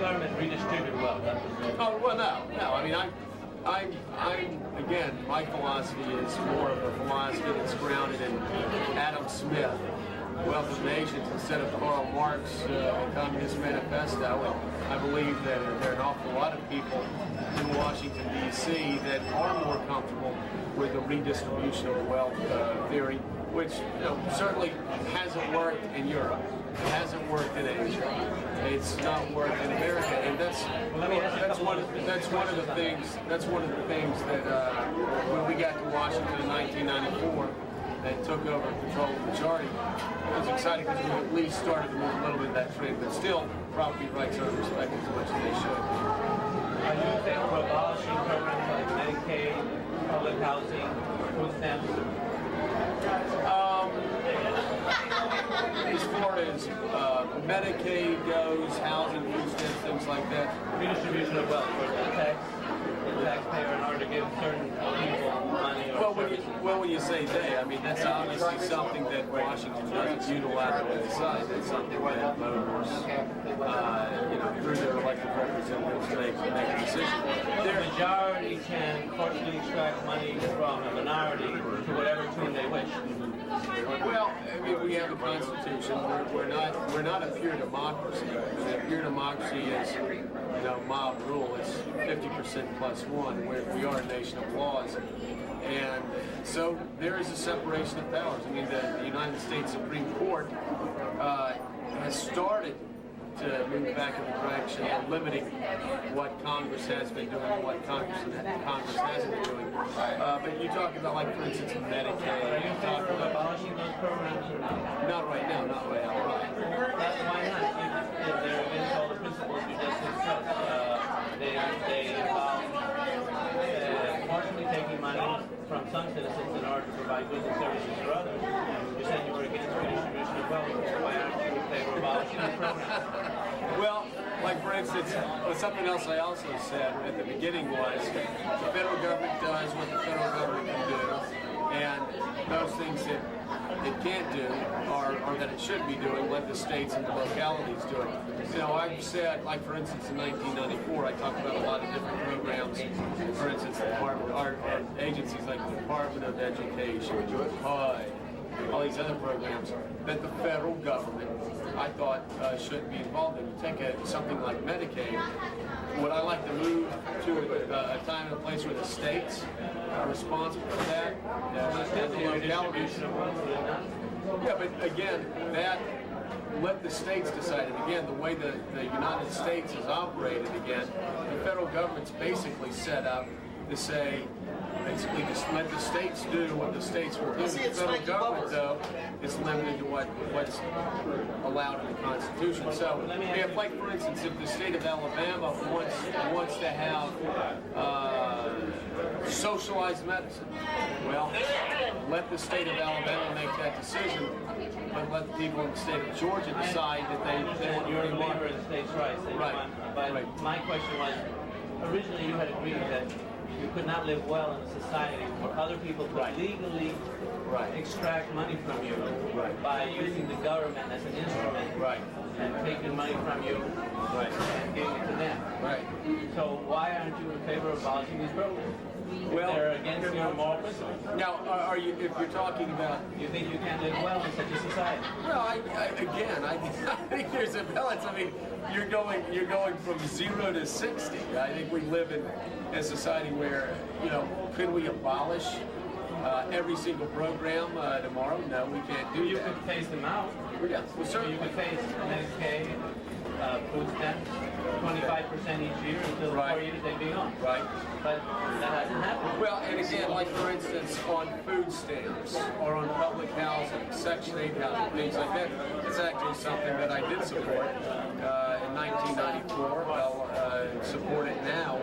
government redistribute wealth? Oh, well, no. I mean, I'm again, my philosophy is more of a philosophy that's grounded in Adam Smith, Wealth of Nations, instead of Karl Marx, Communist Manifesto. And I believe that there are an awful lot of people in Washington, D.C. that are more comfortable with the redistribution of wealth theory, which certainly hasn't worked in Europe. It hasn't worked in Asia. It's not worked in America, and that's one of the things that when we got to Washington in 1994 and took over control of the majority, it was exciting because we at least started to move a little bit of that trend, but still property rights aren't respected as much as they should. Are you in favor of abolishing programs like Medicaid, public housing, food stamps? As far as Medicaid goes, housing, food stamps, things like that. Redistribution of wealth, where the taxpayer, in order to give certain people money or services. Well, when you say they, I mean, that's obviously something that Washington doesn't unilaterally decide. That's something that voters, through their elected representatives make a decision. The majority can forcibly extract money from a minority to whatever tune they wish. Well, I mean, we have a constitution. We're not a pure democracy. A pure democracy is, mob rule. It's 50% plus one. We are a nation of laws, and so there is a separation of powers. I mean, the United States Supreme Court has started to move back in the direction of limiting what Congress has been doing and what Congress hasn't been doing. But you talk about, like, for instance, Medicaid. Are you in favor of abolishing those programs or not? Not right now, not right now. That's why not. If they're against all the principles you just discussed, they involve forcibly taking money from some citizens in order to provide goods and services for others. You said you were against redistribution of wealth. Why aren't you in favor of abolishing those programs? Well, like for instance, something else I also said at the beginning was the federal government does what the federal government can do, and those things that it can't do or that it should be doing, let the states and the localities do it. I've said, like for instance, in 1994, I talked about a lot of different programs. For instance, our agencies like the Department of Education, HUD, all these other programs that the federal government, I thought, should be involved in. Take something like Medicaid. Would I like to move to a time and a place where the states are responsible for that? And the localities. Yeah, but again, let the states decide it. Again, the way the United States has operated, again, the federal government's basically set up to say, basically just let the states do what the states will do. The federal government, though, is limited to what's allowed in the Constitution. So, if, like for instance, if the state of Alabama wants to have socialized medicine, well, let the state of Alabama make that decision, but let the people in the state of Georgia decide that they want to. You're a believer in states' rights. But my question was, originally you had agreed that you could not live well in a society where other people could legally extract money from you by using the government as an instrument and taking money from you and giving it to them. So why aren't you in favor of abolishing these programs? Well, they're against your moral principles. Now, if you're talking about... You think you can't live well in such a society? Well, I think there's a balance. I mean, you're going from 0 to 60. I think we live in a society where, could we abolish every single program tomorrow? No, we can't do that. You could phase them out. Yeah, well, certainly. You could phase Medicaid, food stamps, 25% each year until 4 years they'd be gone. Right. But that hasn't happened. Well, and again, like for instance, on food stamps or on public housing, Section 8 housing, things like that, it's actually something that I did support in 1994. I'll support it now.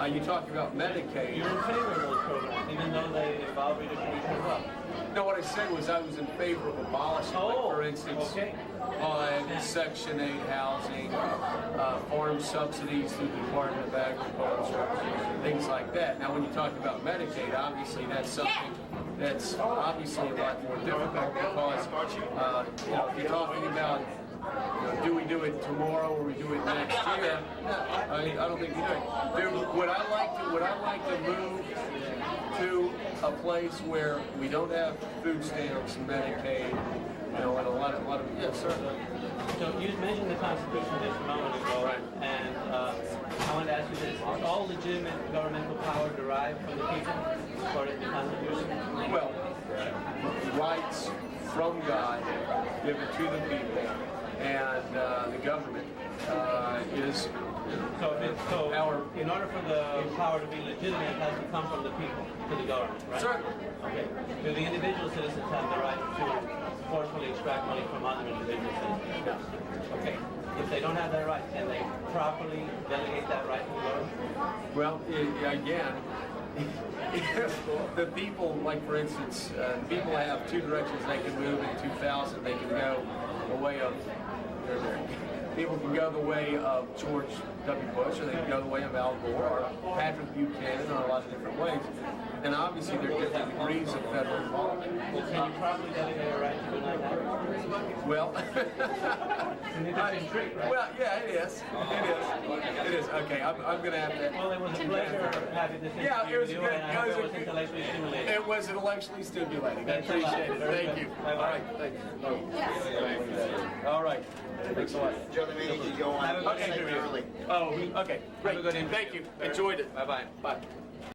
You talk about Medicaid. You're in favor of those programs, even though they involve redistribution as well. No, what I said was I was in favor of abolishing, for instance, on Section 8 housing, farm subsidies through the Department of Agriculture, things like that. Now, when you talk about Medicaid, obviously that's something that's obviously a lot more difficult because, if you're talking about do we do it tomorrow or we do it next year? I don't think we do it. Would I like to move to a place where we don't have food stamps and Medicaid, and a lot of yes, certainly. So you mentioned the Constitution just a moment ago, right. And I wanted to ask you this: is all legitimate governmental power derived from the people, according to the Constitution? Well, rights from God given to the people, and the government is So in order for the power to be legitimate, it has to come from the people to the government, right? certainly. Okay. Do the individual citizens have the right to forcefully extract money from other individual citizens? No. Okay. If they don't have that right, can they properly delegate that right to the government? Well, again, the people, like for instance, people have two directions they can move in 2000. They can go the way of, people can go the way of George W. Bush, or they can go the way of Al Gore, or Patrick Buchanan, or a lot of different ways. And obviously there are different degrees of federal involvement. Well, can you properly delegate a right to do like that? Well, Right? well, yeah, it is. It is. Okay, I'm going to have to. Well, it was a pleasure having this interview Yeah, it was with you, good. and I hope it was intellectually stimulating. It was intellectually stimulating. I Thanks a lot. appreciate it. Very Thank good. you. Bye-bye. All right, thank you. All right. Thanks a lot. Joe, the meeting could go on. Have a good Okay. interview. Early. Oh, okay. Great. Have a good interview. Thank you. Enjoyed it. Bye-bye. Bye.